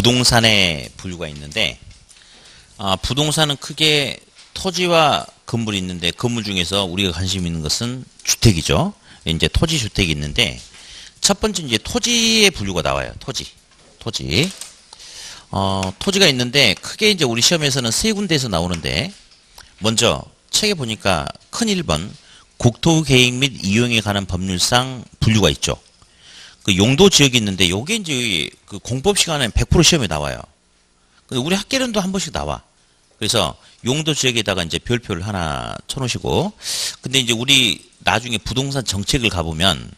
부동산의 분류가 있는데, 부동산은 크게 토지와 건물이 있는데, 건물 중에서 우리가 관심 있는 것은 주택이죠. 이제 토지 주택이 있는데, 첫 번째 이제 토지의 분류가 나와요. 토지. 토지가 있는데, 크게 이제 우리 시험에서는 세 군데에서 나오는데, 먼저 책에 보니까 큰 1번, 국토 계획 및 이용에 관한 법률상 분류가 있죠. 그 용도 지역이 있는데, 요게 이제 그 공법 시간에 100% 시험에 나와요. 근데 우리 학계론도 한 번씩 나와. 그래서 용도 지역에다가 이제 별표를 하나 쳐놓으시고, 근데 이제 우리 나중에 부동산 정책을 가보면,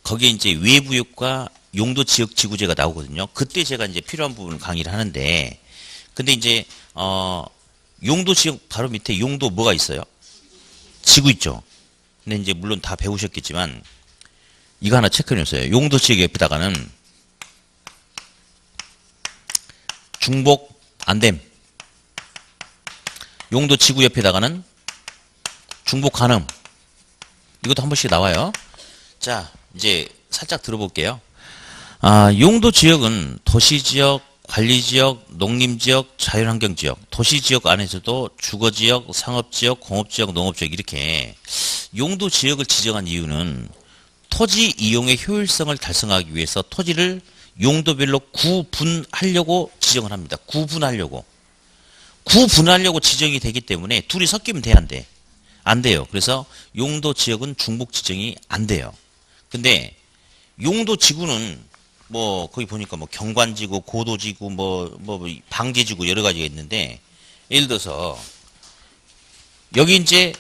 거기에 이제 외부역과 용도 지역 지구제가 나오거든요. 그때 제가 이제 필요한 부분을 강의를 하는데, 근데 이제, 용도 지역 바로 밑에 용도 뭐가 있어요? 지구 있죠. 근데 이제 물론 다 배우셨겠지만, 이거 하나 체크해 놓으세요. 용도 지역 옆에다가는 중복 안됨. 용도 지구 옆에다가는 중복 가능. 이것도 한 번씩 나와요. 자, 이제 살짝 들어볼게요. 용도 지역은 도시지역, 관리지역, 농림지역, 자연환경지역, 도시지역 안에서도 주거지역, 상업지역, 공업지역, 농업지역 이렇게 용도 지역을 지정한 이유는 토지 이용의 효율성을 달성하기 위해서 토지를 용도별로 구분하려고 지정을 합니다. 구분하려고 지정이 되기 때문에 둘이 섞이면 돼, 안 돼? 안 돼요. 그래서 용도 지역은 중복 지정이 안 돼요. 근데 용도 지구는 뭐 거기 보니까 뭐 경관지구, 고도지구, 뭐 방제지구 여러 가지가 있는데, 예를 들어서 여기 이제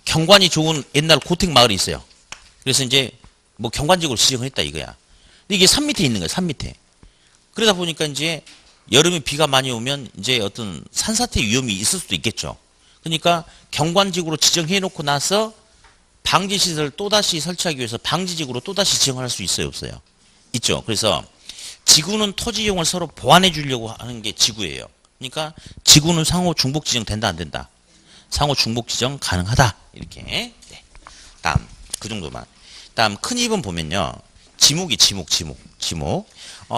경관이 좋은 옛날 고택 마을이 있어요. 그래서 이제 뭐 경관지구로 지정을 했다 이거야. 근데 이게 산 밑에 있는 거야, 산 밑에. 그러다 보니까 이제 여름에 비가 많이 오면 이제 어떤 산사태 위험이 있을 수도 있겠죠. 그러니까 경관지구로 지정해 놓고 나서 방지시설을 또다시 설치하기 위해서 방지지구로 또다시 지정할 수 있어요, 없어요? 있죠. 그래서 지구는 토지 이용을 서로 보완해 주려고 하는 게 지구예요. 그러니까 지구는 상호 중복 지정 된다, 안 된다? 상호 중복 지정 가능하다. 이렇게. 네. 다음, 그 정도만. 다음, 큰 2번 보면요. 지목이 지목.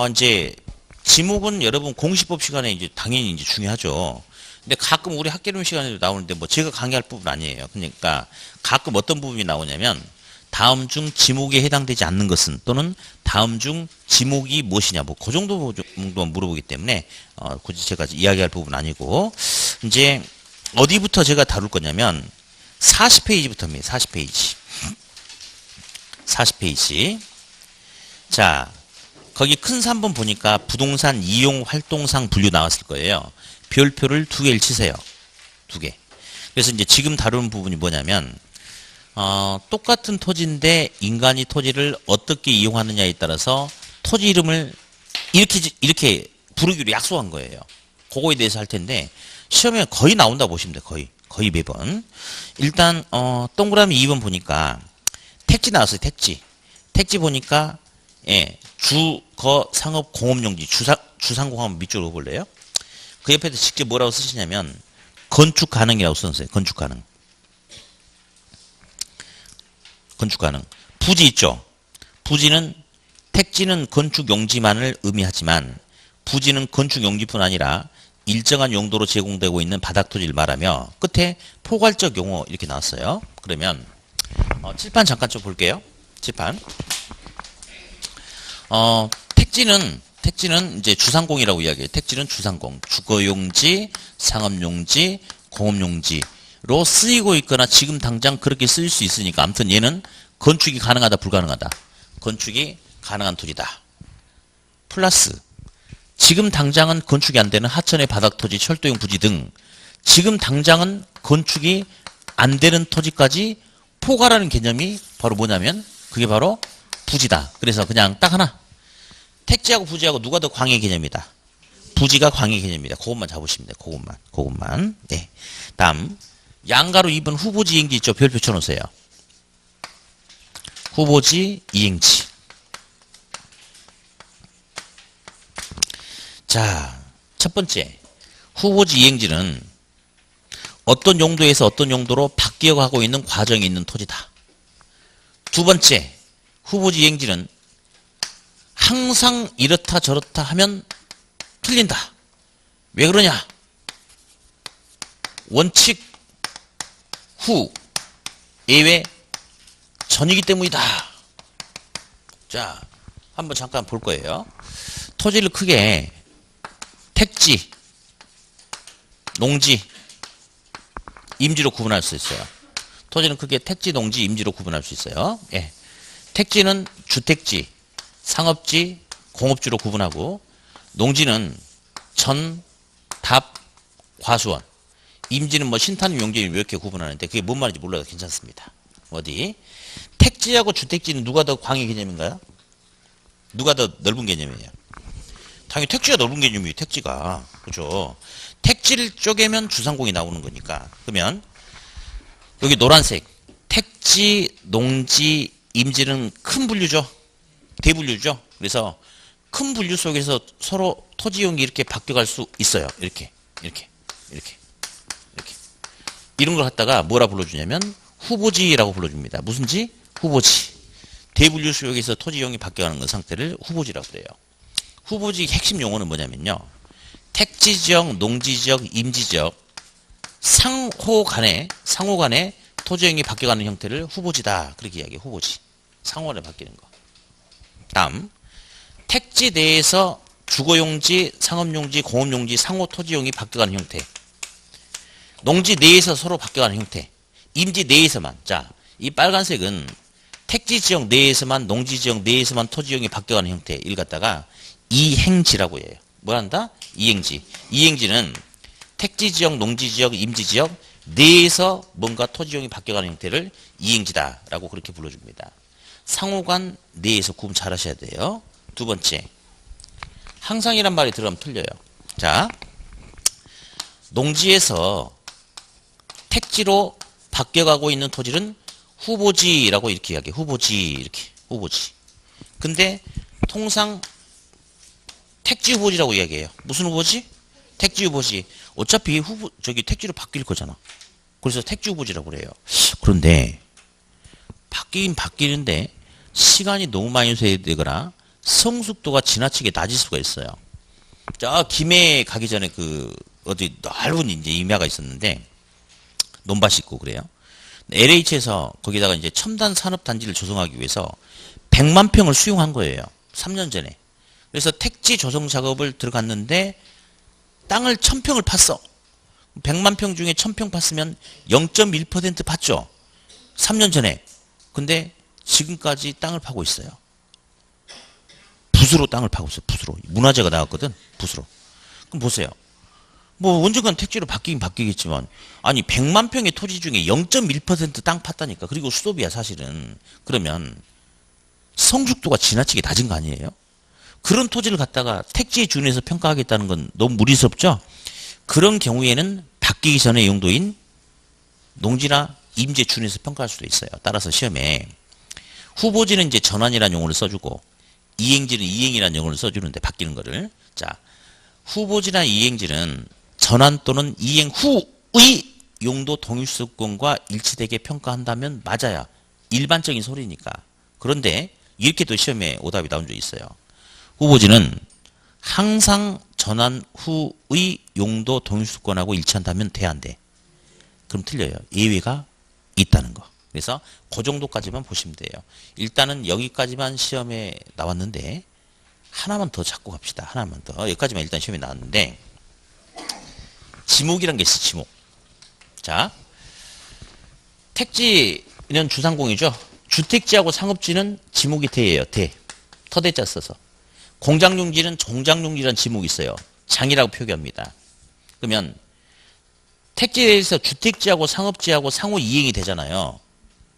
이제 지목은 여러분 공시법 시간에 이제 당연히 이제 중요하죠. 근데 가끔 우리 학계론 시간에도 나오는데 뭐 제가 강의할 부분 아니에요. 그러니까 가끔 어떤 부분이 나오냐면, 다음 중 지목에 해당되지 않는 것은, 또는 다음 중 지목이 무엇이냐, 뭐 그 정도만 물어보기 때문에 굳이 제가 이야기할 부분 아니고, 이제 어디부터 제가 다룰 거냐면 40페이지부터입니다. 40페이지. 자, 거기 큰 3번 보니까 부동산 이용 활동상 분류 나왔을 거예요. 별표를 2개를 치세요. 2개. 그래서 이제 지금 다루는 부분이 뭐냐면, 똑같은 토지인데 인간이 토지를 어떻게 이용하느냐에 따라서 토지 이름을 이렇게 부르기로 약속한 거예요. 그거에 대해서 할 텐데, 시험에 거의 나온다 보시면 돼요. 거의 매번. 일단 동그라미 2번 보니까 택지 나왔어요. 택지 보니까 주거 상업 공업용지, 주상공 한번 밑줄로 볼래요? 그 옆에도 직접 뭐라고 쓰시냐면 건축 가능이라고 써놓으세요. 건축 가능. 부지 있죠. 부지는, 택지는 건축 용지만을 의미하지만 부지는 건축 용지뿐 아니라 일정한 용도로 제공되고 있는 바닥 토지를 말하며, 끝에 포괄적 용어 이렇게 나왔어요. 그러면 칠판 잠깐 좀 볼게요. 칠판. 택지는 이제 주상공이라고 이야기해요. 택지는 주상공, 주거용지, 상업용지, 공업용지로 쓰이고 있거나 지금 당장 그렇게 쓰일 수 있으니까, 아무튼 얘는 건축이 가능하다, 불가능하다? 건축이 가능한 토지다. 플러스 지금 당장은 건축이 안 되는 하천의 바닥 토지, 철도용 부지 등 지금 당장은 건축이 안 되는 토지까지 포괄하는 개념이 바로 뭐냐면, 그게 바로 부지다. 그래서 그냥 딱 하나, 택지하고 부지하고 누가 더 광의 개념이다? 부지가 광의 개념이다. 그것만 잡으시면 돼요. 그것만. 네. 다음, 양가로 2번 후보지 이행지 있죠. 별표 쳐놓으세요. 후보지 이행지. 자, 첫 번째, 후보지 이행지는 어떤 용도에서 어떤 용도로 바뀌어가고 있는 과정이 있는 토지다. 두 번째, 후보지 이행지는 항상 이렇다 저렇다 하면 틀린다. 왜 그러냐? 원칙 후 예외 전이기 때문이다. 자, 한번 잠깐 볼 거예요. 토지를 크게 택지, 농지, 임지로 구분할 수 있어요. 토지는 크게 택지, 농지, 임지로 구분할 수 있어요. 예. 택지는 주택지, 상업지, 공업지로 구분하고, 농지는 전, 답, 과수원, 임지는 뭐 신탄, 용지 이렇게 구분하는데 그게 뭔 말인지 몰라도 괜찮습니다. 어디? 택지하고 주택지는 누가 더 광의 개념인가요? 누가 더 넓은 개념이에요? 당연히 택지가 넓은 개념이에요. 택지가. 그죠? 택지를 쪼개면 주상공이 나오는 거니까. 그러면 여기 노란색 택지, 농지, 임지는 큰 분류죠. 대분류죠. 그래서 큰 분류 속에서 서로 토지용이 이렇게 바뀌어갈 수 있어요. 이렇게. 이런 걸 갖다가 뭐라 불러주냐면 후보지라고 불러줍니다. 무슨 지? 후보지. 대분류 속에서 토지용이 바뀌어가는 그 상태를 후보지라고 그래요. 후보지 핵심 용어는 뭐냐면요. 택지지역, 농지지역, 임지지역 상호 간에 토지용이 바뀌어가는 형태를 후보지다. 그렇게 이야기해요. 후보지. 상호간에 바뀌는 거. 다음 택지 내에서 주거용지, 상업용지, 공업용지, 상호 토지용이 바뀌어가는 형태. 농지 내에서 서로 바뀌어가는 형태. 임지 내에서만. 자, 이 빨간색은 택지지역 내에서만, 농지지역 내에서만 토지용이 바뀌어가는 형태. 이를 갖다가 이행지라고 해요. 뭐 한다? 이행지. 이행지는 택지지역, 농지지역, 임지지역 내에서 뭔가 토지용이 바뀌어가는 형태를 이행지다라고 그렇게 불러줍니다. 상호간 내에서 구분 잘 하셔야 돼요. 두 번째, 항상이란 말이 들어가면 틀려요. 자, 농지에서 택지로 바뀌어가고 있는 토지는 후보지라고 이렇게 이야기해요. 후보지. 근데 통상 택지 후보지라고 이야기해요. 무슨 후보지? 택지 후보지. 어차피 택지로 바뀔 거잖아. 그래서 택지 후보지라고 그래요. 그런데 바뀌긴 바뀌는데 시간이 너무 많이 소요되거나 성숙도가 지나치게 낮을 수가 있어요. 자, 김해 가기 전에 어디 넓은 이제 임야가 있었는데 논밭이 있고 그래요. LH에서 거기다가 이제 첨단 산업 단지를 조성하기 위해서 100만 평을 수용한 거예요. 3년 전에. 그래서 택지 조성 작업을 들어갔는데 땅을 1000평을 팠어. 100만 평 중에 1000평 팠으면 0.1% 팠죠. 3년 전에. 근데 지금까지 땅을 파고 있어요. 붓으로 땅을 파고 있어요. 붓으로. 문화재가 나왔거든. 붓으로. 그럼 보세요. 뭐 언젠간 택지로 바뀌긴 바뀌겠지만 아니 100만 평의 토지 중에 0.1% 땅 팠다니까. 그리고 수도비야 사실은. 그러면 성숙도가 지나치게 낮은 거 아니에요? 그런 토지를 갖다가 택지에 준해서 평가하겠다는 건 너무 무리스럽죠? 그런 경우에는 바뀌기 전의 용도인 농지나 임지에 준해서 평가할 수도 있어요. 따라서 시험에 후보지는 이제 전환이라는 용어를 써주고 이행지는 이행이라는 용어를 써주는데 바뀌는 거를. 자, 후보지나 이행지는 전환 또는 이행 후의 용도 동일수권과 일치되게 평가한다면 맞아야 일반적인 소리니까. 그런데 이렇게 또 시험에 오답이 나온 적이 있어요. 후보지는 항상 전환 후의 용도 동일수권하고 일치한다면 돼, 안 돼? 그럼 틀려요. 예외가 있다는 거. 그래서 그 정도까지만 보시면 돼요. 일단은 여기까지만 시험에 나왔는데 하나만 더 잡고 갑시다. 하나만 더. 여기까지만 일단 시험에 나왔는데 지목이란 게 있어. 지목. 자, 택지는 주상공이죠. 주택지하고 상업지는 지목이 대예요. 대. 터대자 써서. 공장용지는 종장용지라는 지목이 있어요. 장이라고 표기합니다. 그러면 택지에서 주택지하고 상업지하고 상호 이행이 되잖아요.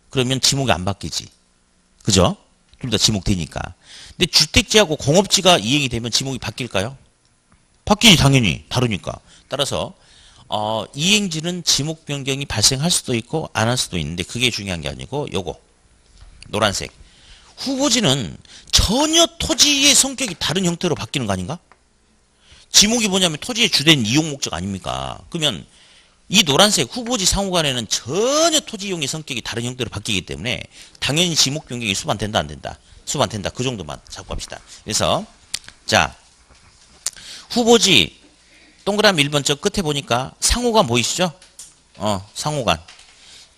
그러면 지목이 안 바뀌지. 그죠? 둘 다 지목되니까. 근데 주택지하고 공업지가 이행이 되면 지목이 바뀔까요? 바뀌지 당연히. 다르니까. 따라서 이행지는 지목 변경이 발생할 수도 있고 안 할 수도 있는데 그게 중요한 게 아니고 요거 노란색 후보지는 전혀 토지의 성격이 다른 형태로 바뀌는 거 아닌가? 지목이 뭐냐면 토지의 주된 이용 목적 아닙니까? 그러면 이 노란색 후보지 상호간에는 전혀 토지 이용의 성격이 다른 형태로 바뀌기 때문에 당연히 지목 변경이 수반된다 안 된다? 수업 안 된다. 그 정도만 잡고 합시다. 그래서 자 후보지 동그라미 1번 저 끝에 보니까 상호간 보이시죠? 상호간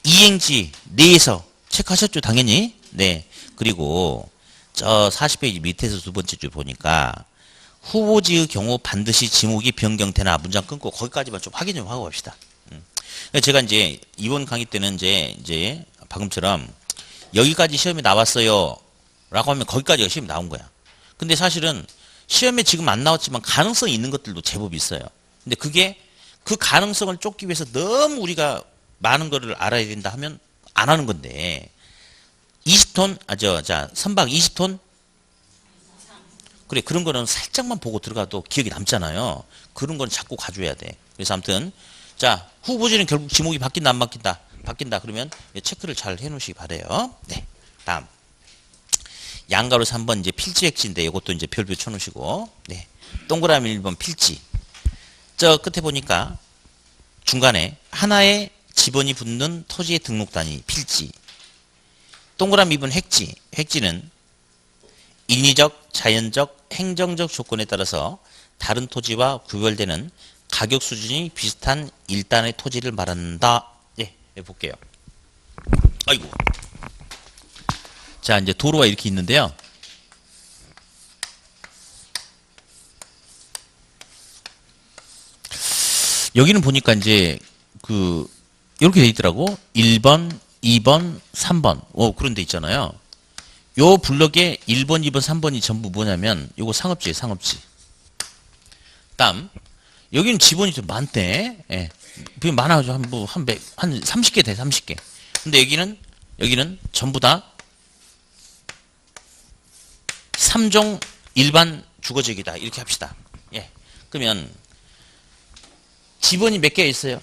이행지 내에서 체크하셨죠? 당연히. 네. 그리고 저 40페이지 밑에서 두 번째 줄 보니까 후보지의 경우 반드시 지목이 변경되나 문장 끊고 거기까지만 좀 확인 좀 하고 갑시다. 제가 이제 이번 강의 때는 이제 방금처럼 여기까지 시험에 나왔어요 라고 하면 거기까지가 시험에 나온 거야. 근데 사실은 시험에 지금 안 나왔지만 가능성이 있는 것들도 제법 있어요. 근데 그게 그 가능성을 쫓기 위해서 너무 우리가 많은 거를 알아야 된다 하면 안 하는 건데 20톤 선박 20톤 그래 그런 거는 살짝만 보고 들어가도 기억이 남잖아요. 그런 건 자꾸 가져야 돼. 그래서 아무튼 자 후보지는 결국 지목이 바뀐다 안 바뀐다? 바뀐다 그러면 체크를 잘 해놓으시기 바래요. 네. 다음 양가로 3번 이제 필지 획지인데 이것도 이제 별표 쳐놓으시고 네. 동그라미 1번 필지 저 끝에 보니까 중간에 하나의 지번이 붙는 토지의 등록 단위 필지 동그라미 2번 획지 획지는 인위적, 자연적, 행정적 조건에 따라서 다른 토지와 구별되는 가격 수준이 비슷한 일단의 토지를 말한다. 예, 볼게요. 아이고. 자, 이제 도로가 이렇게 있는데요. 여기는 보니까 이제 이렇게 돼 있더라고. 1번, 2번, 3번. 그런 데 있잖아요. 요 블럭에 1번, 2번, 3번이 전부 뭐냐면 요거 상업지예요, 상업지. 다음 여기는 지번이 좀 많대. 예. 많아죠. 한 30개 돼, 30개. 근데 여기는 전부 다 3종 일반 주거지역이다. 이렇게 합시다. 예. 그러면 지번이 몇 개가 있어요?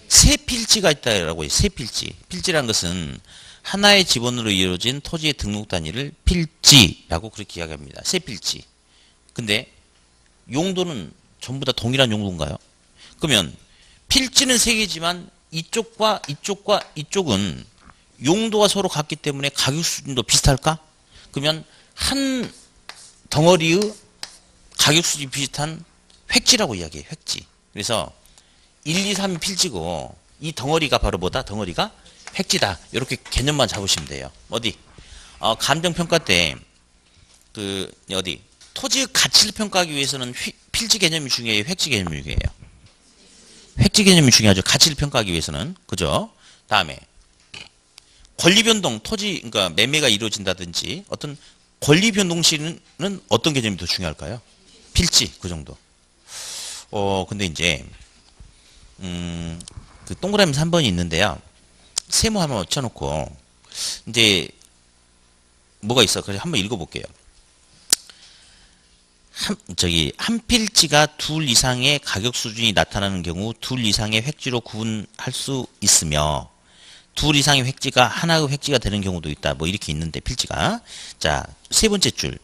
세 필지가 있다라고 해요. 세 필지. 필지란 것은 하나의 지번으로 이루어진 토지의 등록 단위를 필지라고 그렇게 이야기합니다. 세 필지. 근데 용도는 전부 다 동일한 용도인가요? 그러면 필지는 세 개지만 이쪽과 이쪽과 이쪽은 용도가 서로 같기 때문에 가격 수준도 비슷할까? 그러면 한 덩어리의 가격 수준이 비슷한 획지라고 이야기해요. 획지. 그래서 1, 2, 3이 필지고 이 덩어리가 바로 뭐다? 덩어리가 획지다. 이렇게 개념만 잡으시면 돼요. 어디? 감정평가 때 토지의 가치를 평가하기 위해서는 필지 개념이 중요해요? 획지 개념이 중요해요? 획지 개념이 중요하죠. 가치를 평가하기 위해서는. 그죠? 다음에 권리 변동, 그러니까 매매가 이루어진다든지 어떤 권리 변동 시는 어떤 개념이 더 중요할까요? 필지, 그 정도. 근데 이제 동그라미 3번이 있는데요. 세모 한번 쳐놓고 이제 뭐가 있어? 그래서 한번 읽어볼게요. 한 필지가 둘 이상의 가격 수준이 나타나는 경우 둘 이상의 획지로 구분할 수 있으며 둘 이상의 획지가 하나의 획지가 되는 경우도 있다. 뭐 이렇게 있는데 필지가 자, 세 번째 줄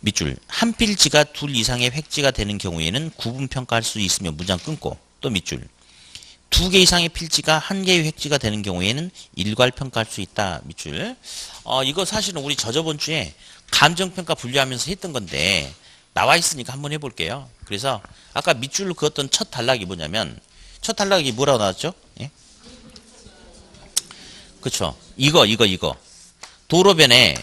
밑줄 한 필지가 둘 이상의 획지가 되는 경우에는 구분 평가할 수 있으며 문장 끊고 또 밑줄 두 개 이상의 필지가 한 개의 획지가 되는 경우에는 일괄 평가할 수 있다. 밑줄. 이거 사실은 우리 저번 주에 감정평가 분류하면서 했던 건데 나와 있으니까 한번 해볼게요. 그래서 아까 밑줄로 그었던 첫 단락이 뭐냐면 첫 단락이 뭐라고 나왔죠? 예? 그쵸. 이거. 도로변에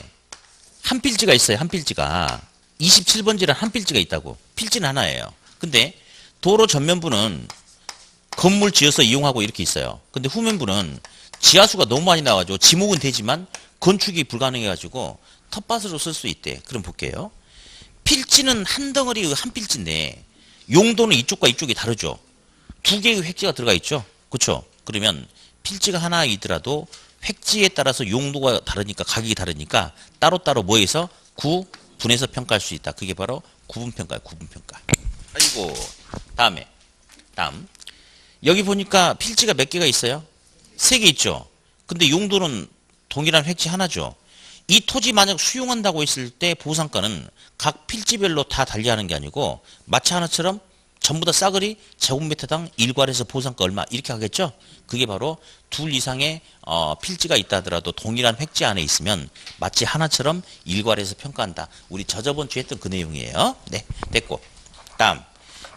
한 필지가 있어요. 한 필지가. 27번지란 한 필지가 있다고. 필지는 하나예요. 근데 도로 전면부는 건물 지어서 이용하고 이렇게 있어요. 근데 후면부는 지하수가 너무 많이 나와가지고 지목은 되지만 건축이 불가능해가지고 텃밭으로 쓸 수 있대. 그럼 볼게요. 필지는 한 덩어리 한 필지인데 용도는 이쪽과 이쪽이 다르죠. 두 개의 획지가 들어가 있죠. 그렇죠? 그러면 필지가 하나이더라도 획지에 따라서 용도가 다르니까 가격이 다르니까 따로따로 뭐해서 구분해서 평가할 수 있다. 그게 바로 구분평가예요. 구분평가. 아이고. 다음. 여기 보니까 필지가 몇 개가 있어요? 3개 있죠. 근데 용도는 동일한 획지 하나죠. 이 토지 만약 수용한다고 했을 때 보상가는 각 필지별로 다 달리하는 게 아니고 마차 하나처럼 전부 다 싸그리 제곱미터당 일괄해서 보상가 얼마 이렇게 하겠죠. 그게 바로 둘 이상의 필지가 있다 하더라도 동일한 획지 안에 있으면 마치 하나처럼 일괄해서 평가한다. 우리 저저번 주에 했던 그 내용이에요. 네, 됐고. 다음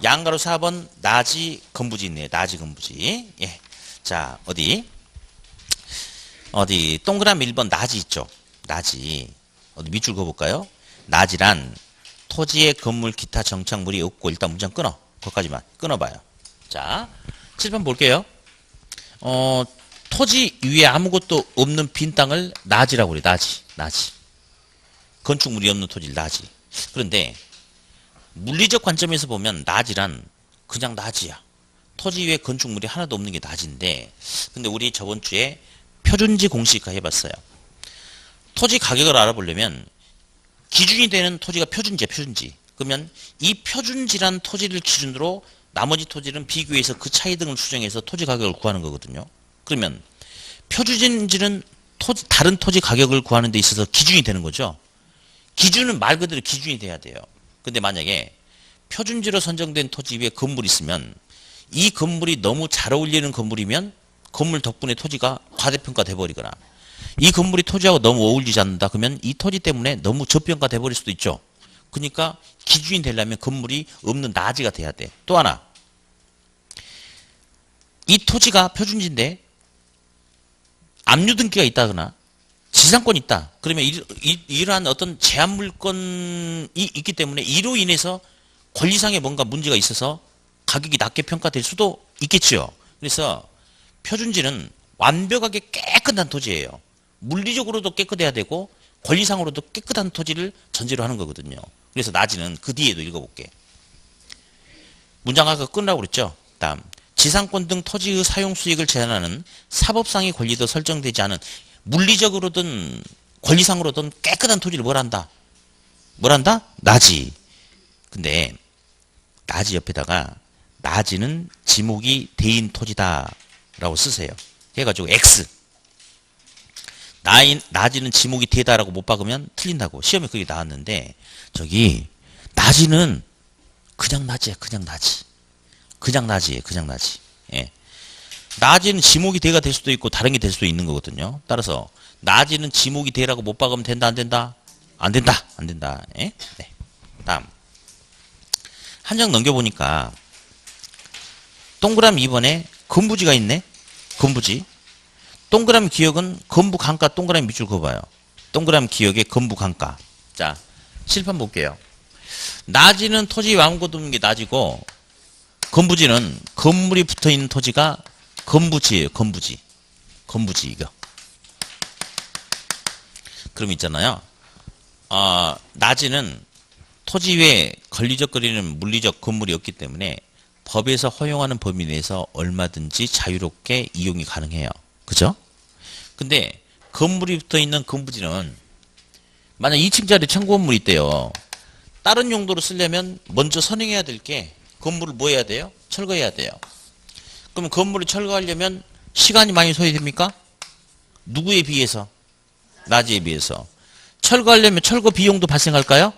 양가로 4번 나지 건부지 있네요. 나지 건부지. 예. 자, 어디 동그라미 1번 나지 있죠. 나지. 어디 밑줄 그어볼까요? 나지란 토지의 건물 기타 정착물이 없고 일단 문장 끊어. 거기까지만 끊어봐요. 자, 7번 볼게요. 토지 위에 아무것도 없는 빈 땅을 나지라고 그래. 나지. 건축물이 없는 토지를 나지. 그런데 물리적 관점에서 보면 나지란 그냥 나지야. 토지 위에 건축물이 하나도 없는 게 나지인데, 근데 우리 저번 주에 표준지 공시가 해봤어요. 토지 가격을 알아보려면 기준이 되는 토지가 표준지야, 표준지. 그러면 이 표준지란 토지를 기준으로 나머지 토지는 비교해서 그 차이 등을 수정해서 토지 가격을 구하는 거거든요. 그러면 표준지는 다른 토지 가격을 구하는 데 있어서 기준이 되는 거죠. 기준은 말 그대로 기준이 돼야 돼요. 근데 만약에 표준지로 선정된 토지 위에 건물이 있으면 이 건물이 너무 잘 어울리는 건물이면 건물 덕분에 토지가 과대평가 돼버리거나, 이 건물이 토지하고 너무 어울리지 않는다 그러면 이 토지 때문에 너무 저평가 돼버릴 수도 있죠. 그러니까 기준이 되려면 건물이 없는 나지가 돼야 돼. 또 하나, 이 토지가 표준지인데 압류 등기가 있다거나 지상권이 있다. 그러면 이러한 어떤 제한 물건이 있기 때문에 이로 인해서 권리상에 뭔가 문제가 있어서 가격이 낮게 평가될 수도 있겠지요. 그래서 표준지는 완벽하게 깨끗한 토지예요. 물리적으로도 깨끗해야 되고 권리상으로도 깨끗한 토지를 전제로 하는 거거든요. 그래서 나지는 그 뒤에도 읽어볼게. 문장 아까 끝나고 그랬죠. 다음, 지상권 등 토지의 사용 수익을 제한하는 사법상의 권리도 설정되지 않은 물리적으로든 권리상으로든 깨끗한 토지를 뭘 한다? 나지. 근데 나지 옆에다가 나지는 지목이 대인 토지다 라고 쓰세요. 해가지고 X. 나지는 지목이 되다라고 못 박으면 틀린다고. 시험에 그게 나왔는데, 저기 나지는 그냥 나지야. 그냥 나지예요. 예. 나지는 지목이 대가 될 수도 있고 다른 게 될 수도 있는 거거든요. 따라서 나지는 지목이 대라고 못 박으면 된다, 안 된다? 안 된다. 예? 네. 다음, 한 장 넘겨보니까 동그라미 2번에 건부지가 있네. 건부지. 동그라미 기역은 건부 강가. 동그라미 밑줄 그어봐요. 동그라미 기역의 건부 강가. 자, 실판 볼게요. 나지는 토지 아무것도 없는 게 나지고, 건부지는 건물이 붙어있는 토지가 건부지예요. 건부지 이거. 그럼 있잖아요. 나지는 토지 위에 권리적거리는 물리적 건물이 없기 때문에 법에서 허용하는 범위 내에서 얼마든지 자유롭게 이용이 가능해요. 그죠? 근데 건물이 붙어있는 건부지는 만약 2층짜리 청구 건물이 있대요. 다른 용도로 쓰려면 먼저 선행해야 될 게 건물을 뭐 해야 돼요? 철거해야 돼요. 그럼 건물을 철거하려면 시간이 많이 소요됩니까? 누구에 비해서? 나지에 비해서. 철거하려면 철거 비용도 발생할까요?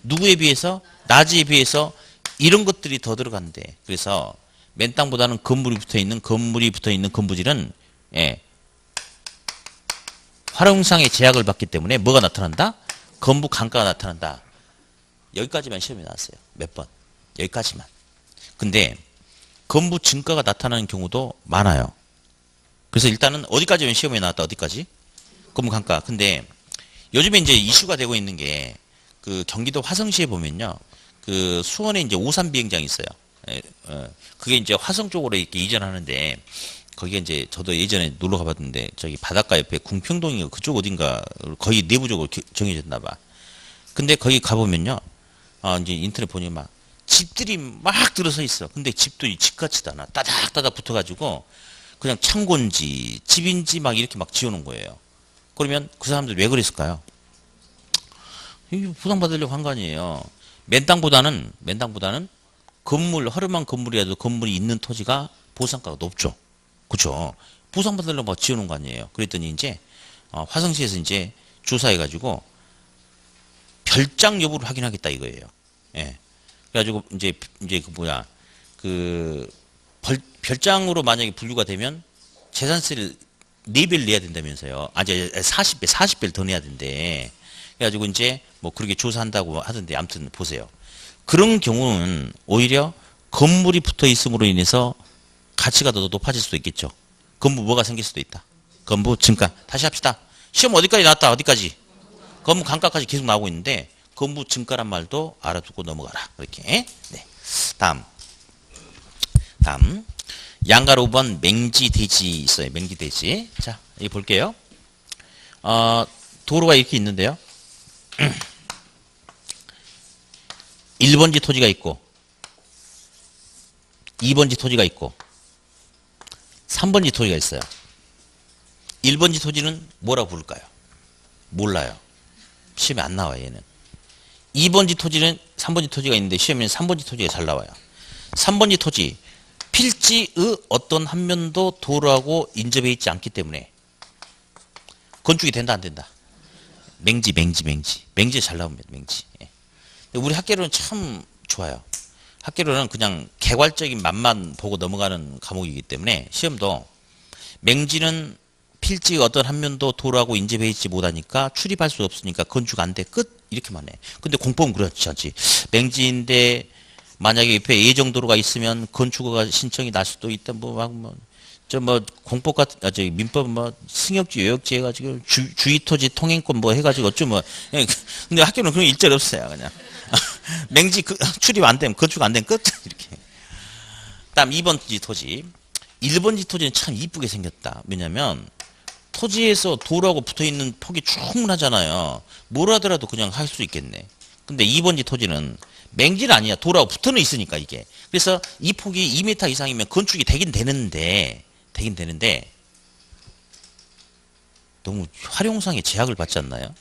누구에 비해서? 나지에 비해서. 이런 것들이 더 들어간대. 그래서 맨 땅보다는 건물이 붙어있는 건부지는 활용상의 제약을 받기 때문에 뭐가 나타난다? 건부 강가가 나타난다. 여기까지만 시험에 나왔어요. 몇 번. 여기까지만. 근데 건부 증가가 나타나는 경우도 많아요. 그래서 일단은 어디까지면 시험에 나왔다. 어디까지? 건부 강가. 근데 요즘에 이제 이슈가 되고 있는 게 그 경기도 화성시에 보면요. 그 수원에 이제 오산 비행장이 있어요. 그게 이제 화성 쪽으로 이렇게 이전하는데, 거기에 이제 저도 예전에 놀러 가봤는데 저기 바닷가 옆에 궁평동인가 그쪽 어딘가 거의 내부적으로 정해졌나 봐. 근데 거기 가보면요. 이제 인터넷 보니 막 집들이 막 들어서 있어. 근데 집도 집같지도 않아. 따닥따닥 붙어가지고 그냥 창고인지 집인지 막 이렇게 막 지어놓은 거예요. 그러면 그 사람들 왜 그랬을까요? 부담받으려고 한 거 아니에요. 맨 땅보다는 허름한 건물이라도 건물이 있는 토지가 보상가가 높죠. 그쵸? 보상받으려고 막 지어놓은 거 아니에요. 그랬더니 이제 화성시에서 이제 조사해가지고 별장 여부를 확인하겠다 이거예요. 예. 그래가지고 이제 그 그 별장으로 만약에 분류가 되면 재산세를 4배를 내야 된다면서요. 아, 이제 40배를 더 내야 된대. 그래가지고 이제 뭐 그렇게 조사한다고 하던데 아무튼 보세요. 그런 경우는 오히려 건물이 붙어 있음으로 인해서 가치가 더 높아질 수도 있겠죠. 건물 뭐가 생길 수도 있다. 건물 증가. 다시 합시다. 시험 어디까지 나왔다. 어디까지? 건물 강가까지 계속 나오고 있는데 건물 증가란 말도 알아두고 넘어가라. 이렇게. 네. 다음. 양가로 5번 맹지 돼지 있어요. 맹지 돼지. 자, 여기 볼게요. 도로가 이렇게 있는데요. 1번지 토지가 있고 2번지 토지가 있고 3번지 토지가 있어요. 1번지 토지는 뭐라고 부를까요? 몰라요. 시험에 안 나와요. 얘는. 2번지 토지는 3번지 토지가 있는데 시험에는 3번지 토지가 잘 나와요. 3번지 토지 필지의 어떤 한 면도 도로하고 인접해 있지 않기 때문에 건축이 된다 안 된다? 맹지 잘 나옵니다. 맹지. 예. 우리 학계로는 참 좋아요. 학계로는 그냥 개괄적인 맛만 보고 넘어가는 과목이기 때문에 시험도 맹지는 필지의 어떤 한 면도 도로하고 인접해 있지 못하니까 출입할 수 없으니까 건축 안 돼. 끝. 이렇게만 해. 근데 공법은 그렇지 않지. 맹지인데 만약에 옆에 예정도로가 있으면 건축허가 신청이 날 수도 있다. 공법 같은, 저기 민법 승역지, 요역지 해가지고 주의토지 통행권 해가지고 어쩌 근데 학교는 그런 일절 없어요. 그냥. 맹지 출입 안 되면, 건축 안 되면 끝. 이렇게. 다음 2번지 토지. 1번지 토지는 참 이쁘게 생겼다. 왜냐면, 토지에서 도로하고 붙어 있는 폭이 충분하잖아요. 뭘 하더라도 그냥 할 수 있겠네. 근데 2번지 토지는 맹지는 아니야. 도로하고 붙어는 있으니까 이게. 그래서 이 폭이 2m 이상이면 건축이 되긴 되는데 너무 활용상의 제약을 받지 않나요?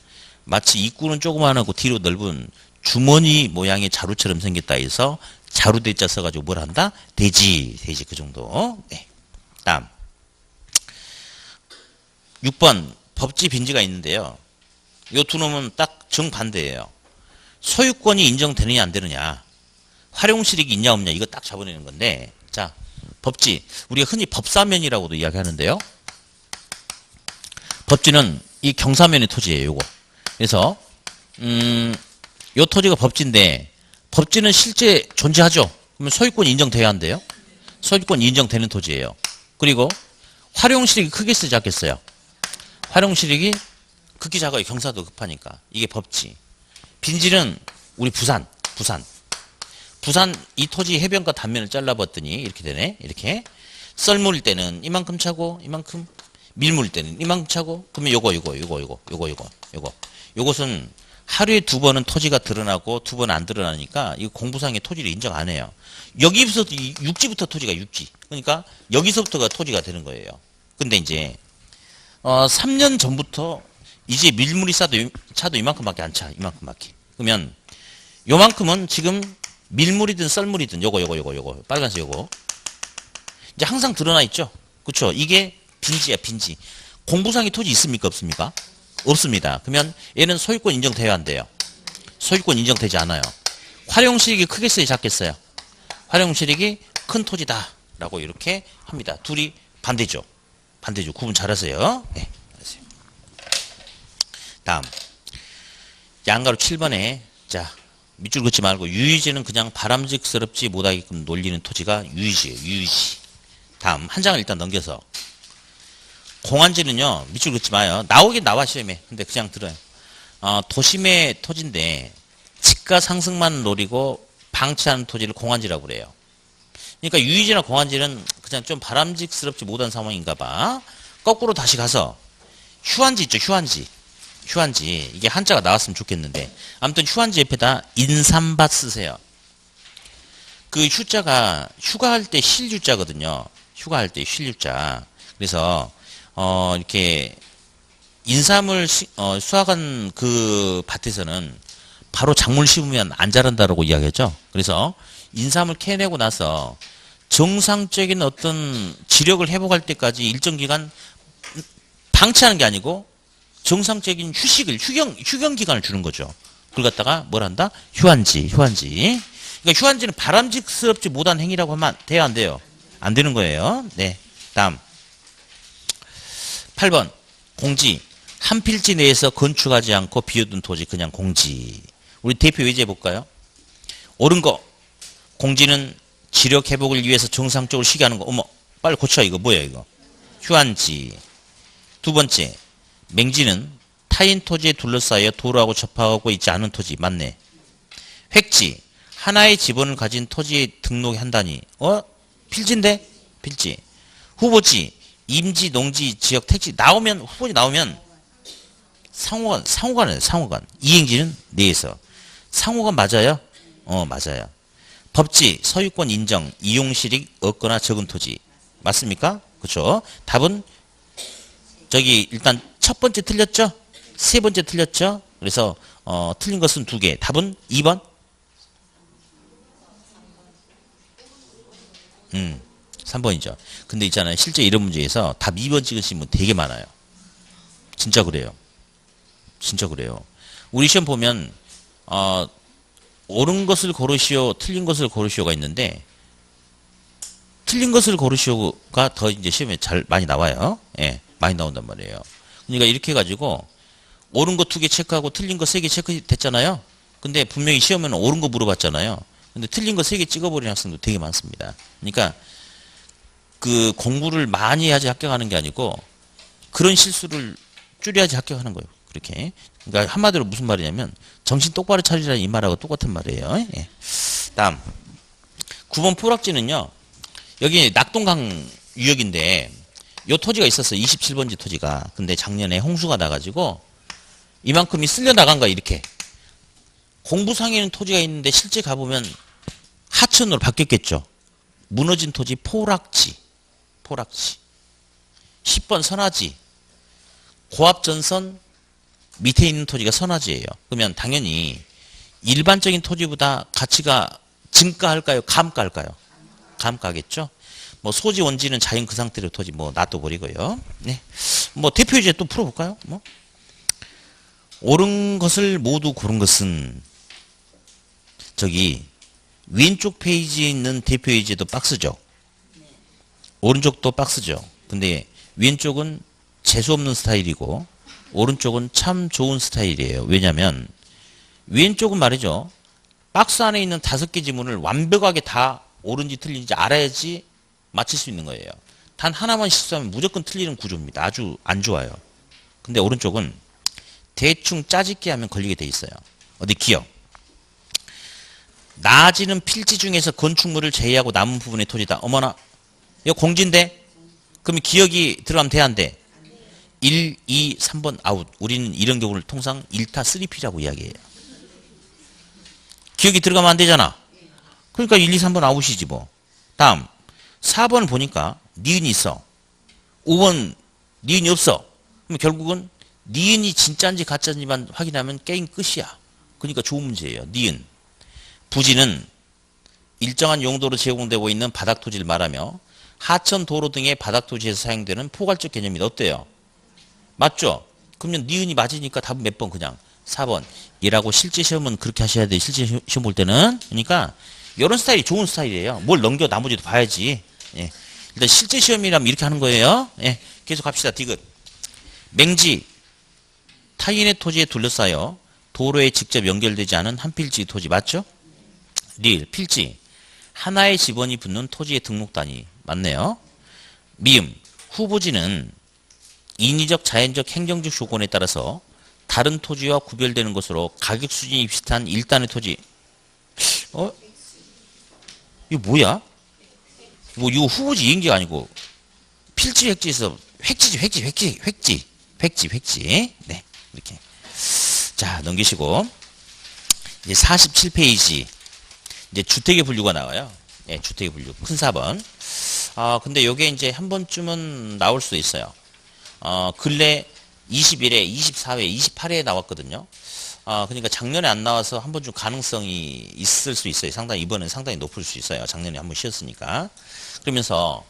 마치 입구는 조그만하고 뒤로 넓은 주머니 모양의 자루처럼 생겼다 해서 자루대자 써가지고 뭘 한다? 돼지 그 정도. 네. 다음 6번 법지 빈지가 있는데요. 이 두 놈은 딱 정반대예요. 소유권이 인정되느냐 안 되느냐, 활용실익이 있냐 없냐, 이거 딱 잡아내는 건데, 자, 법지, 우리가 흔히 법사면이라고도 이야기하는데요. 법지는 이 경사면의 토지예요. 요거. 그래서 요 토지가 법지인데 법지는 실제 존재하죠. 그러면 소유권 인정돼야 한대요. 소유권 인정되는 토지예요. 그리고 활용실익이 크게 쓰지 않겠어요. 활용실익이 극히 작아요. 경사도 급하니까. 이게 법지. 빈지는 우리 부산 이 토지 해변가 단면을 잘라봤더니 이렇게 되네. 이렇게 썰물 때는 이만큼 차고 이만큼, 밀물 때는 이만큼 차고, 그러면 요것은 하루에 2번은 토지가 드러나고 2번 안 드러나니까 이거 공부상의 토지를 인정 안 해요. 여기부터 육지부터 토지가 육지. 그러니까 여기서부터가 토지가 되는 거예요. 근데 이제 3년 전부터 이제 밀물이 차도 이만큼밖에 안 차. 이만큼밖에. 그러면 요만큼은 지금 밀물이든 썰물이든 요거 빨간색 요거 이제 항상 드러나 있죠. 그렇죠? 이게 빈지야, 빈지. 공부상의 토지 있습니까? 없습니까? 없습니다. 그러면 얘는 소유권 인정돼야 한대요. 소유권 인정되지 않아요. 활용실익이 크겠어요, 작겠어요? 활용실익이 큰 토지다 라고 이렇게 합니다. 둘이 반대죠. 구분 잘하세요. 네. 다음 양가로 7번에 자, 밑줄 긋지 말고 유의지는 그냥 바람직스럽지 못하게끔 놀리는 토지가 유의지예요. 유의지. 다음 한 장을 일단 넘겨서 공안지는요, 밑줄 긋지 마요. 나오긴 나와 시험에. 근데 그냥 들어요. 도심의 토지인데 집가 상승만 노리고 방치하는 토지를 공안지라고 그래요. 그러니까 유의지나 공안지는 그냥 좀 바람직스럽지 못한 상황인가 봐. 거꾸로 다시 가서 휴안지 있죠. 휴안지. 이게 한자가 나왔으면 좋겠는데 아무튼 휴안지 옆에다 인삼밭 쓰세요. 그 휴자가 휴가할 때 쉴유자거든요. 휴가할 때 쉴유자. 그래서 이렇게 인삼을 수확한 그 밭에서는 바로 작물 심으면 안 자란다라고 이야기하죠. 그래서 인삼을 캐내고 나서 정상적인 어떤 지력을 회복할 때까지 일정 기간 방치하는 게 아니고 정상적인 휴경 기간을 주는 거죠. 그걸 갖다가 뭘 한다? 휴안지. 그러니까 휴한지는 바람직스럽지 못한 행위라고 하면 돼요, 안 돼요? 안 되는 거예요. 네. 다음. 8번. 공지. 한 필지 내에서 건축하지 않고 비워둔 토지 그냥 공지. 우리 대표 예제 볼까요? 옳은 거. 공지는 지력 회복을 위해서 정상적으로 쉬게 하는 거. 어머, 빨리 고쳐. 이거 뭐야, 이거? 휴한지. 두 번째. 맹지는 타인 토지에 둘러싸여 도로하고 접하고 있지 않은 토지. 맞네. 획지. 하나의 지번을 가진 토지에 등록한다니. 필지인데? 필지. 후보지. 임지, 농지, 지역, 택지. 나오면, 후보지 나오면 상호간이에요, 상호간. 이행지는 내에서. 상호간 맞아요? 맞아요. 법지, 소유권 인정, 이용실익 얻거나 적은 토지. 맞습니까? 그렇죠? 답은 일단 첫 번째 틀렸죠? 세 번째 틀렸죠? 그래서 틀린 것은 두 개. 답은 2번? 3번이죠. 근데 있잖아요. 실제 이런 문제에서 답 2번 찍으신 분 되게 많아요. 진짜 그래요. 진짜 그래요. 우리 시험 보면 옳은 것을 고르시오, 틀린 것을 고르시오가 있는데 틀린 것을 고르시오가 더 이제 시험에 잘 많이 나와요. 예, 많이 나온단 말이에요. 그러니까 이렇게 해가지고 옳은 거 2개 체크하고 틀린 거 3개 체크됐잖아요. 근데 분명히 시험에는 옳은 거 물어봤잖아요. 근데 틀린 거 3개 찍어버리는 학생도 되게 많습니다. 그러니까 그 공부를 많이 해야지 합격하는 게 아니고 그런 실수를 줄여야지 합격하는 거예요. 그렇게. 그러니까 한마디로 무슨 말이냐면 정신 똑바로 차리라는 이 말하고 똑같은 말이에요. 예. 다음 9번 포락지는요. 여기 낙동강 유역인데 요 토지가 있었어요. 27번지 토지가. 근데 작년에 홍수가 나가지고 이만큼이 쓸려 나간 거야. 이렇게. 공부상에는 토지가 있는데 실제 가보면 하천으로 바뀌었겠죠. 무너진 토지 포락지. 포락지. 10번 선화지. 고압전선 밑에 있는 토지가 선화지예요. 그러면 당연히 일반적인 토지보다 가치가 증가할까요? 감가할까요? 감가겠죠? 뭐 소지 원지는 자연 그 상태로 토지 뭐 놔둬버리고요. 네. 뭐 대표 예제 또 풀어볼까요? 뭐 옳은 것을 모두 고른 것은 왼쪽 페이지에 있는 대표 예제도 박스죠. 오른쪽도 박스죠. 근데 왼쪽은 재수없는 스타일이고 오른쪽은 참 좋은 스타일이에요. 왜냐면 왼쪽은 말이죠. 박스 안에 있는 5개 지문을 완벽하게 다 옳은지 틀린지 알아야지 맞힐 수 있는 거예요. 단 하나만 실수하면 무조건 틀리는 구조입니다. 아주 안 좋아요. 근데 오른쪽은 대충 짜집기 하면 걸리게 돼 있어요. 어디 기억. 나아지는 필지 중에서 건축물을 제외하고 남은 부분의 토지다. 어머나. 이거 공지인데? 그러면 기억이 들어가면 돼, 안 돼? 1, 2, 3번 아웃. 우리는 이런 경우를 통상 1타 3P라고 이야기해요. 기억이 들어가면 안 되잖아. 그러니까 1, 2, 3번 아웃이지 뭐. 다음 4번 보니까 니은이 있어. 5번 니은이 없어. 그럼 결국은 니은이 진짜인지 가짜인지만 확인하면 게임 끝이야. 그러니까 좋은 문제예요. 니은. 부지는 일정한 용도로 제공되고 있는 바닥토지를 말하며 하천, 도로 등의 바닥토지에서 사용되는 포괄적 개념이다. 어때요? 맞죠? 그러면 니은이 맞으니까 답은 몇 번 그냥 4번. 이라고 실제 시험은 그렇게 하셔야 돼요. 실제 시험 볼 때는. 그러니까 이런 스타일이 좋은 스타일이에요. 뭘 넘겨 나머지도 봐야지. 예. 일단 실제 시험이라면 이렇게 하는 거예요. 예. 계속 갑시다. 디귿. 맹지. 타인의 토지에 둘러싸여 도로에 직접 연결되지 않은 한 필지 토지. 맞죠? 릴. 필지. 하나의 지번이 붙는 토지의 등록 단위. 맞네요. 미음. 후보지는 인위적, 자연적, 행정적 조건에 따라서 다른 토지와 구별되는 것으로 가격 수준이 비슷한 일단의 토지. 이거 뭐야? 뭐 이거 후보지 이행지가 아니고 필지 획지에서 획지지. 네, 이렇게. 자, 넘기시고 이제 47페이지 이제 주택의 분류가 나와요. 네, 주택의 분류 큰 4번. 근데 요게 이제 한 번쯤은 나올 수도 있어요. 근래 21회, 24회, 28회에 나왔거든요. 그러니까 작년에 안 나와서 한 번 좀 가능성이 있을 수 있어요. 상당히 이번엔 상당히 높을 수 있어요. 작년에 한 번 쉬었으니까. 그러면서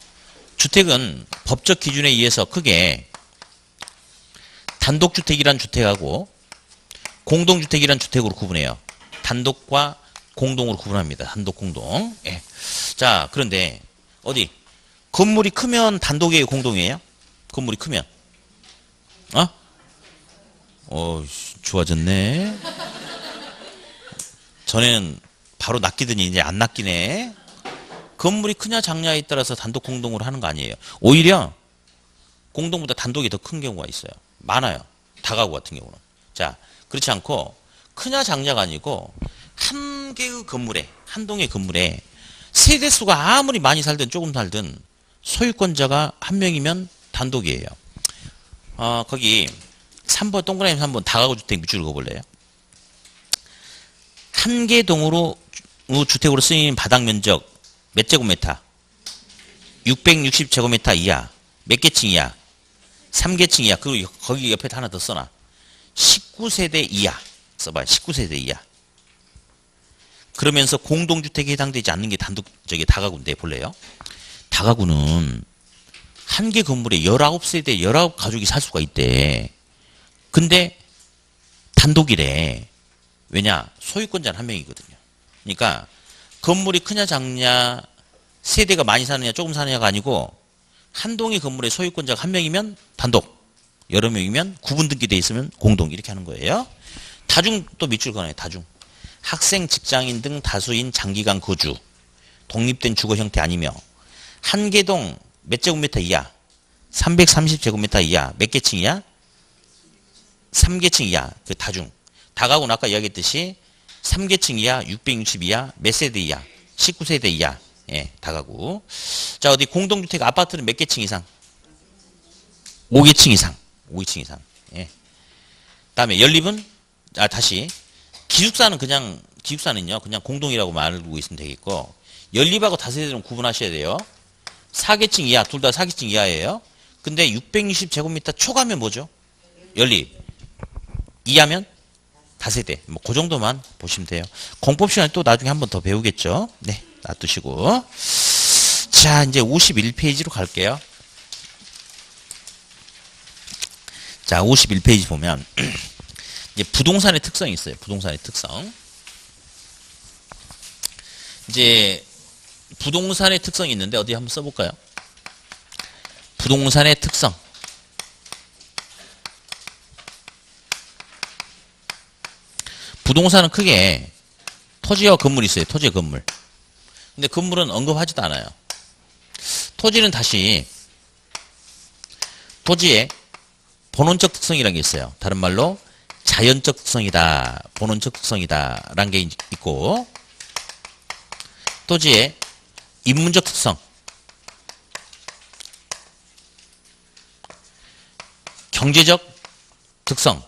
주택은 법적 기준에 의해서 크게 단독주택이란 주택하고 공동주택이란 주택으로 구분해요. 단독과 공동으로 구분합니다. 단독 공동. 예. 자, 그런데 어디 건물이 크면 단독이에요, 공동이에요? 건물이 크면 좋아졌네. 전에는 바로 낚이더니 이제 안 낚이네. 건물이 크냐 작냐에 따라서 단독 공동으로 하는 거 아니에요. 오히려 공동보다 단독이 더 큰 경우가 있어요. 많아요. 다가구 같은 경우는. 자, 그렇지 않고 크냐 작냐가 아니고 한 개의 건물에, 한 동의 건물에 세대수가 아무리 많이 살든 조금 살든 소유권자가 한 명이면 단독이에요. 거기 3번 동그라미 3번 다가구 주택 밑줄 그어볼래요? 한 개 동으로 주택으로 쓰이는 바닥 면적 몇 제곱미터? 660제곱미터 이하. 몇 개층 이하? 3개층 이하. 그리고 거기 옆에 하나 더 써놔. 19세대 이하. 써봐요. 19세대 이하. 그러면서 공동주택에 해당되지 않는 게 다가구인데 볼래요? 다가구는 한 개 건물에 19세대 19가족이 살 수가 있대. 근데 단독이래. 왜냐? 소유권자는 한 명이거든요. 그러니까 건물이 크냐 작냐, 세대가 많이 사느냐 조금 사느냐가 아니고 한 동의 건물에 소유권자가 한 명이면 단독, 여러 명이면 구분 등기돼 있으면 공동 이렇게 하는 거예요. 다중 또 밑줄 그어놔요. 다중. 학생, 직장인 등 다수인 장기간 거주, 독립된 주거 형태 아니며 한 개 동 몇 제곱미터 이하? 330제곱미터 이하. 몇 개층 이하? 3개층 이하. 그 다중. 다가구는 아까 이야기했듯이 3개층 이하, 660 이하, 몇 세대 이하? 19세대 이하. 예, 다가구. 자, 어디 공동주택 아파트는 몇 개층 이상? 5개층 이상. 5개층 이상. 예. 다음에 연립은 다시 기숙사는요 그냥 공동이라고 말고 있으면 되겠고, 연립하고 다세대는 구분하셔야 돼요. 4개층 이하, 둘 다 4개층 이하예요. 근데 660제곱미터 초과면 뭐죠? 연립. 이하면 다세대. 뭐 그 정도만 보시면 돼요. 공법 시간에 또 나중에 한 번 더 배우겠죠. 네, 놔두시고. 자, 이제 51페이지로 갈게요. 자, 51페이지 보면 이제 부동산의 특성이 있어요. 부동산의 특성. 이제 부동산의 특성이 있는데 어디 한번 써볼까요? 부동산의 특성. 부동산은 크게 토지와 건물이 있어요. 토지와 건물. 근데 건물은 언급하지도 않아요. 토지는 다시 토지의 본원적 특성이라는 게 있어요. 다른 말로 자연적 특성이다, 본원적 특성이다 라는 게 있고, 토지의 인문적 특성, 경제적 특성,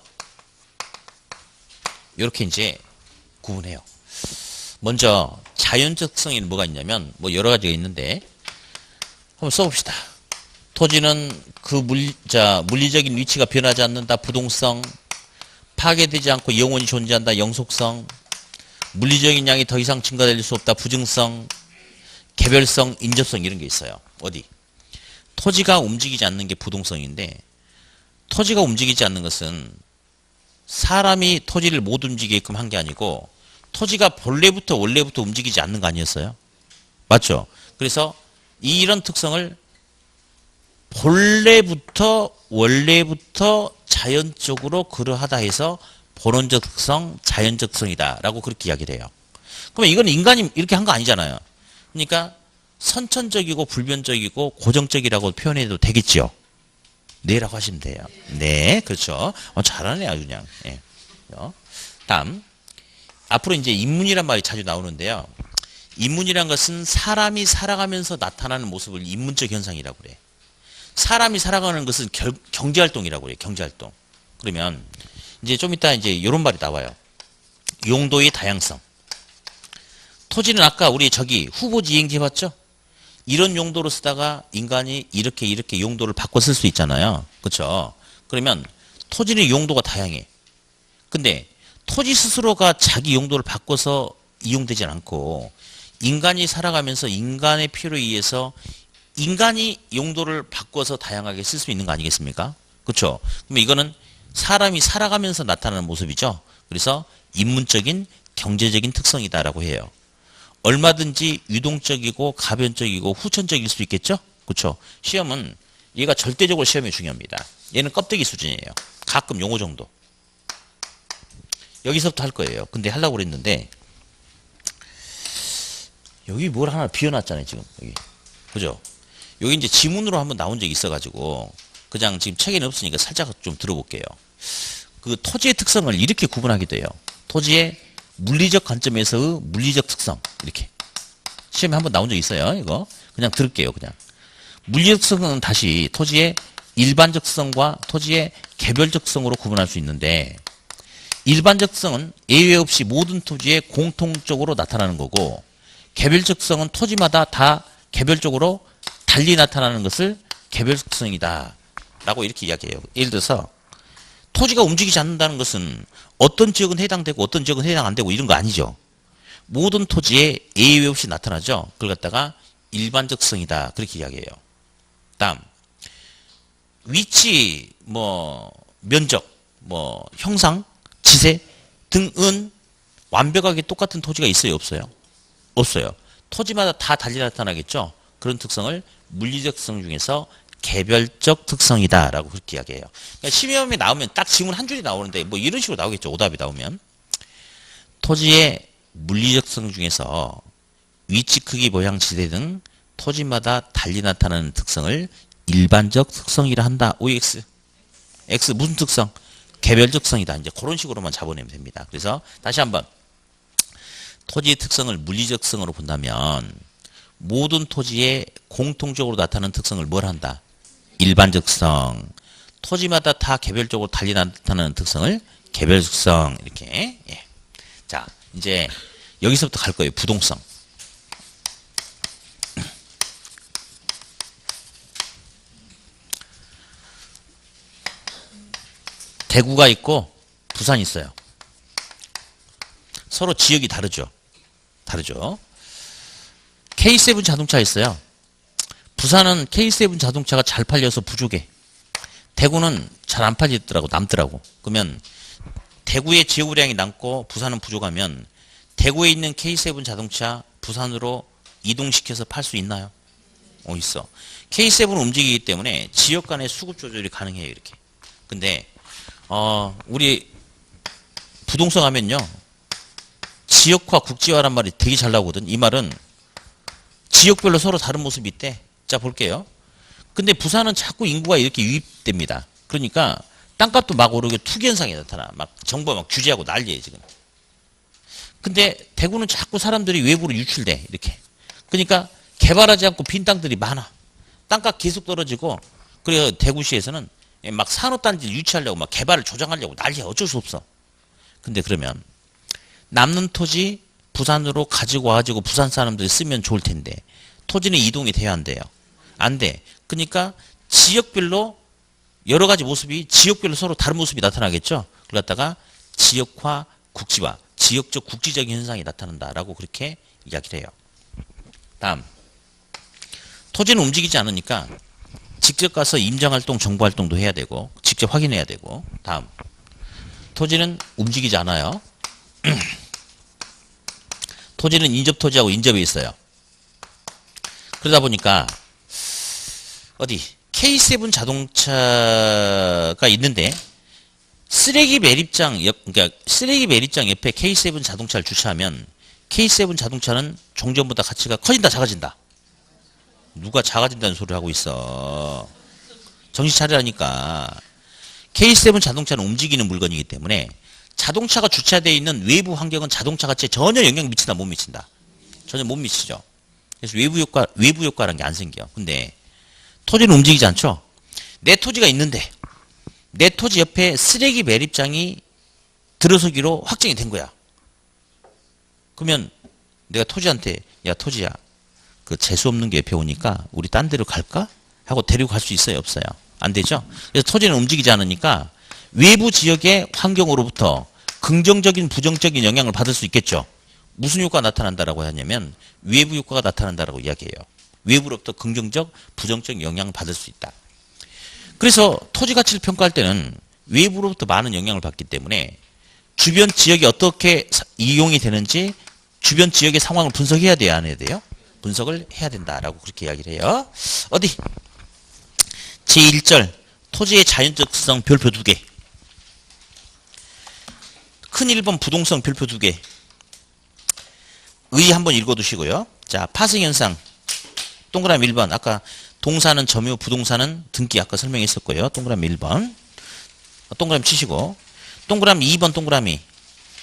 이렇게 이제 구분해요. 먼저 자연적 특성에는 뭐가 있냐면 뭐 여러 가지가 있는데 한번 써봅시다. 토지는 그 물리적인 위치가 변하지 않는다. 부동성. 파괴되지 않고 영원히 존재한다. 영속성. 물리적인 양이 더 이상 증가될 수 없다. 부증성. 개별성, 인접성 이런 게 있어요. 어디? 토지가 움직이지 않는 게 부동성인데, 토지가 움직이지 않는 것은 사람이 토지를 못 움직이게끔 한 게 아니고 토지가 원래부터 움직이지 않는 거 아니었어요? 맞죠? 그래서 이런 특성을 원래부터 자연적으로 그러하다 해서 본원적 특성, 자연적 특성이다 라고 그렇게 이야기를 해요. 그러면 이건 인간이 이렇게 한 거 아니잖아요. 그러니까 선천적이고 불변적이고 고정적이라고 표현해도 되겠죠. 네라고 하시면 돼요. 네, 그렇죠. 잘하네 아주 그냥. 예. 다음, 앞으로 이제 인문이란 말이 자주 나오는데요. 인문이란 것은 사람이 살아가면서 나타나는 모습을 인문적 현상이라고 그래. 사람이 살아가는 것은 경제활동이라고 그래. 경제활동. 그러면 이제 좀 이따 이제 이런 말이 나와요. 용도의 다양성. 토지는 아까 우리 후보지 이행지 봤죠? 이런 용도로 쓰다가 인간이 이렇게 용도를 바꿔 쓸 수 있잖아요. 그렇죠? 그러면 토지는 용도가 다양해. 근데 토지 스스로가 자기 용도를 바꿔서 이용되지 않고 인간이 살아가면서 인간의 필요에 의해서 인간이 용도를 바꿔서 다양하게 쓸 수 있는 거 아니겠습니까? 그렇죠? 그럼 이거는 사람이 살아가면서 나타나는 모습이죠. 그래서 인문적인 경제적인 특성이다라고 해요. 얼마든지 유동적이고 가변적이고 후천적일 수 있겠죠? 그렇죠? 시험은 얘가 절대적으로 시험이 중요합니다. 얘는 껍데기 수준이에요. 가끔 용어 정도. 여기서부터 할 거예요. 근데 하려고 그랬는데 여기 뭘 하나 비워놨잖아요. 지금 여기. 그죠? 여기 이제 지문으로 한번 나온 적이 있어가지고 그냥 지금 책에는 없으니까 살짝 좀 들어볼게요. 그 토지의 특성을 이렇게 구분하기도 해요. 토지의 물리적 관점에서의 물리적 특성. 이렇게. 시험에 한번 나온 적 있어요. 이거. 그냥 들을게요. 그냥. 물리적 특성은 다시 토지의 일반적 특성과 토지의 개별적 특성으로 구분할 수 있는데 일반적 특성은 예외 없이 모든 토지에 공통적으로 나타나는 거고 개별적 특성은 토지마다 다 개별적으로 달리 나타나는 것을 개별적 특성이다 라고 이렇게 이야기해요. 예를 들어서 토지가 움직이지 않는다는 것은 어떤 지역은 해당되고 어떤 지역은 해당 안 되고 이런 거 아니죠. 모든 토지에 예외 없이 나타나죠. 그걸 갖다가 일반적 특성이다 그렇게 이야기해요. 다음 위치, 면적, 형상, 지세 등은 완벽하게 똑같은 토지가 있어요, 없어요? 없어요. 토지마다 다 달리 나타나겠죠. 그런 특성을 물리적 특성 중에서 개별적 특성이다라고 그렇게 이야기해요. 그러니까 시험에 나오면 딱 지문 한 줄이 나오는데 이런 식으로 나오겠죠. 오답이 나오면 토지의 물리적 특성 중에서 위치, 크기, 모양, 지대 등 토지마다 달리 나타나는 특성을 일반적 특성이라 한다. OX. X 무슨 특성? 개별적 특성이다. 이제 그런 식으로만 잡아내면 됩니다. 그래서 다시 한번 토지의 특성을 물리적 특성으로 본다면 모든 토지에 공통적으로 나타나는 특성을 뭘 한다? 일반적 특성. 토지마다 다 개별적으로 달리 나타나는 특성을 개별적 특성. 이렇게. 예. 자, 이제 여기서부터 갈 거예요. 부동성. 대구가 있고 부산이 있어요. 서로 지역이 다르죠. K7 자동차 있어요. 부산은 K7 자동차가 잘 팔려서 부족해. 대구는 잘 안 팔리더라고. 남더라고. 그러면 대구의 지역우량이 남고 부산은 부족하면 대구에 있는 K7 자동차 부산으로 이동시켜서 팔 수 있나요? 있어. K7은 움직이기 때문에 지역 간의 수급 조절이 가능해요. 이렇게. 근데 우리 부동성 하면요. 지역화, 국지화란 말이 되게 잘 나오거든. 이 말은 지역별로 서로 다른 모습이 있대. 자, 볼게요. 근데 부산은 자꾸 인구가 이렇게 유입됩니다. 그러니까 땅값도 막 오르고 투기 현상이 나타나. 막 정부가 막 규제하고 난리예요, 지금. 근데 대구는 자꾸 사람들이 외부로 유출돼. 이렇게. 그러니까 개발하지 않고 빈 땅들이 많아. 땅값 계속 떨어지고 그래서 대구시에서는 막 산업단지를 유치하려고 막 개발을 조장하려고 난리야. 어쩔 수 없어. 근데 그러면 남는 토지 부산으로 가지고 와가지고 부산 사람들이 쓰면 좋을 텐데 토지는 이동이 돼야 안 돼요. 안 돼. 그러니까 지역별로 여러 가지 모습이 지역별로 서로 다른 모습이 나타나겠죠. 그걸 갖다가 지역화, 국지화, 지역적 국지적인 현상이 나타난다라고 그렇게 이야기를 해요. 다음 토지는 움직이지 않으니까 직접 가서 임장활동, 정보활동도 해야 되고 직접 확인해야 되고 다음 토지는 움직이지 않아요. 토지는 인접토지하고 인접에 있어요. 그러다 보니까 어디 K7 자동차가 있는데 쓰레기 매립장 그러니까 쓰레기 매립장 옆에 K7 자동차를 주차하면 K7 자동차는 종전보다 가치가 커진다, 작아진다. 누가 작아진다는 소리를 하고 있어. 정신 차리라니까. K7 자동차는 움직이는 물건이기 때문에 자동차가 주차되어 있는 외부 환경은 자동차 가치에 전혀 영향 미친다, 못 미친다? 전혀 못 미치죠. 그래서 외부 효과라는 게 안 생겨. 근데 토지는 움직이지 않죠? 내 토지가 있는데 내 토지 옆에 쓰레기 매립장이 들어서기로 확정이 된 거야. 그러면 내가 토지한테 야 토지야 그 재수 없는 게 옆에 오니까 우리 딴 데로 갈까? 하고 데리고 갈 수 있어요, 없어요? 안 되죠? 그래서 토지는 움직이지 않으니까 외부 지역의 환경으로부터 긍정적인 부정적인 영향을 받을 수 있겠죠. 무슨 효과가 나타난다라고 하냐면 외부 효과가 나타난다라고 이야기해요. 외부로부터 긍정적 부정적 영향을 받을 수 있다. 그래서 토지 가치를 평가할 때는 외부로부터 많은 영향을 받기 때문에 주변 지역이 어떻게 이용이 되는지 주변 지역의 상황을 분석해야 돼요, 안 해야 돼요? 분석을 해야 된다라고 그렇게 이야기를 해요. 어디? 제1절 토지의 자연적 특성 별표 2개. 큰 1번 부동성 별표 2개. 의 한번 읽어두시고요. 자, 파생현상 동그라미 1번. 아까 동사는 점유, 부동사는 등기 아까 설명했었고요. 동그라미 1번. 동그라미 치시고 동그라미 2번 동그라미.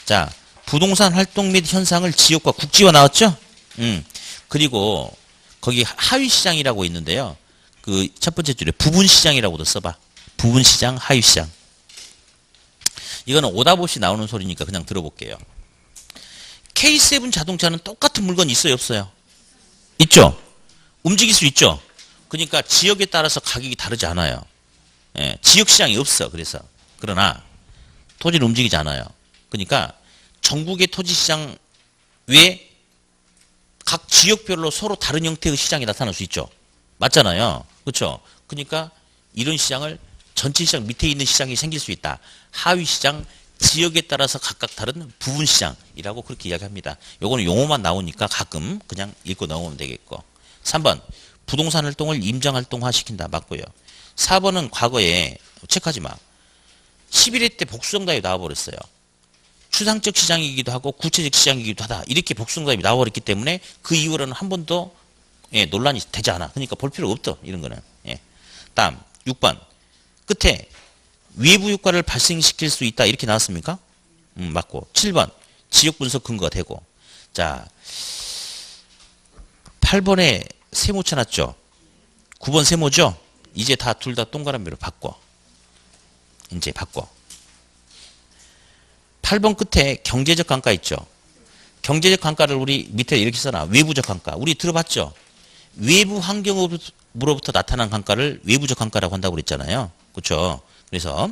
자, 부동산 활동 및 현상을 지역과 국지화 나왔죠? 그리고 거기 하위시장이라고 있는데요. 그 첫 번째 줄에 부분시장이라고도 써봐. 부분시장, 하위시장. 이거는 오답 없이 나오는 소리니까 그냥 들어볼게요. K7 자동차는 똑같은 물건이 있어요, 없어요? 있죠? 움직일 수 있죠? 그러니까 지역에 따라서 가격이 다르지 않아요. 예, 지역시장이 없어. 그래서 그러나 토지를 움직이지 않아요. 그러니까 전국의 토지시장 외에 각 지역별로 서로 다른 형태의 시장이 나타날 수 있죠. 맞잖아요. 그렇죠? 그러니까 이런 시장을 전체 시장 밑에 있는 시장이 생길 수 있다. 하위 시장, 지역에 따라서 각각 다른 부분 시장이라고 그렇게 이야기합니다. 요거는 용어만 나오니까 가끔 그냥 읽고 넘어오면 되겠고. 3번 부동산 활동을 임장 활동화 시킨다. 맞고요. 4번은 과거에 체크하지 마. 11회 때 복수정답이 나와버렸어요. 추상적 시장이기도 하고 구체적 시장이기도 하다. 이렇게 복수정답이 나와버렸기 때문에 그 이후로는 한 번도 논란이 되지 않아. 그러니까 볼 필요가 없어. 이런 거는. 다음 6번 끝에 외부 효과를 발생시킬 수 있다. 이렇게 나왔습니까? 맞고. 7번 지역 분석 근거가 되고. 자, 8번에 세모 쳐놨죠. 9번 세모죠. 이제 다 둘 다 동그라미로 바꿔. 이제 바꿔. 8번 끝에 경제적 감가 있죠. 경제적 감가를 우리 밑에 이렇게 써놔. 외부적 감가. 우리 들어봤죠? 외부 환경으로부터 나타난 감가를 외부적 감가라고 한다고 그랬잖아요. 그렇죠? 그래서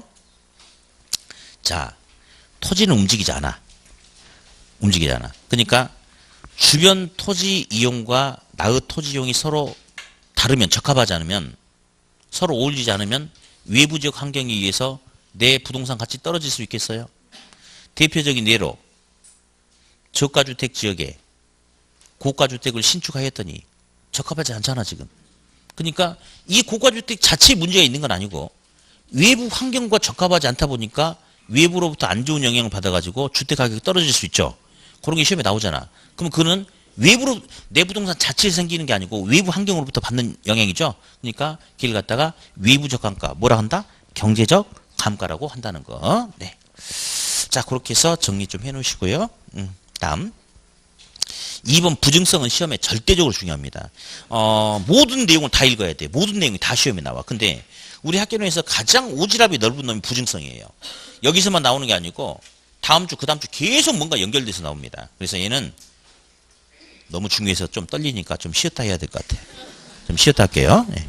자, 토지는 움직이지 않아. 움직이지 않아. 그러니까 주변 토지 이용과 나의 토지 이용이 서로 다르면, 적합하지 않으면, 서로 어울리지 않으면 외부적 환경에 의해서 내 부동산 가치 떨어질 수 있겠어요? 대표적인 예로 저가주택 지역에 고가주택을 신축하였더니 적합하지 않잖아 지금. 그러니까 이 고가주택 자체에 문제가 있는 건 아니고 외부 환경과 적합하지 않다 보니까 외부로부터 안 좋은 영향을 받아가지고 주택 가격이 떨어질 수 있죠. 그런 게 시험에 나오잖아. 그럼 그는 외부로 내 부동산 자체에 생기는 게 아니고 외부 환경으로부터 받는 영향이죠. 그러니까 길 갔다가 외부적 감가 뭐라 한다? 경제적 감가라고 한다는 거. 네. 자, 그렇게 해서 정리 좀 해놓으시고요. 다음 2번 부증성은 시험에 절대적으로 중요합니다. 모든 내용을 다 읽어야 돼. 모든 내용이 다 시험에 나와. 근데 우리 학교에서 가장 오지랖이 넓은 놈이 부증성이에요. 여기서만 나오는 게 아니고 다음 주, 그 다음 주 계속 뭔가 연결돼서 나옵니다. 그래서 얘는 너무 중요해서 좀 떨리니까 좀 쉬었다 해야 될 것 같아. 좀 쉬었다 할게요. 네.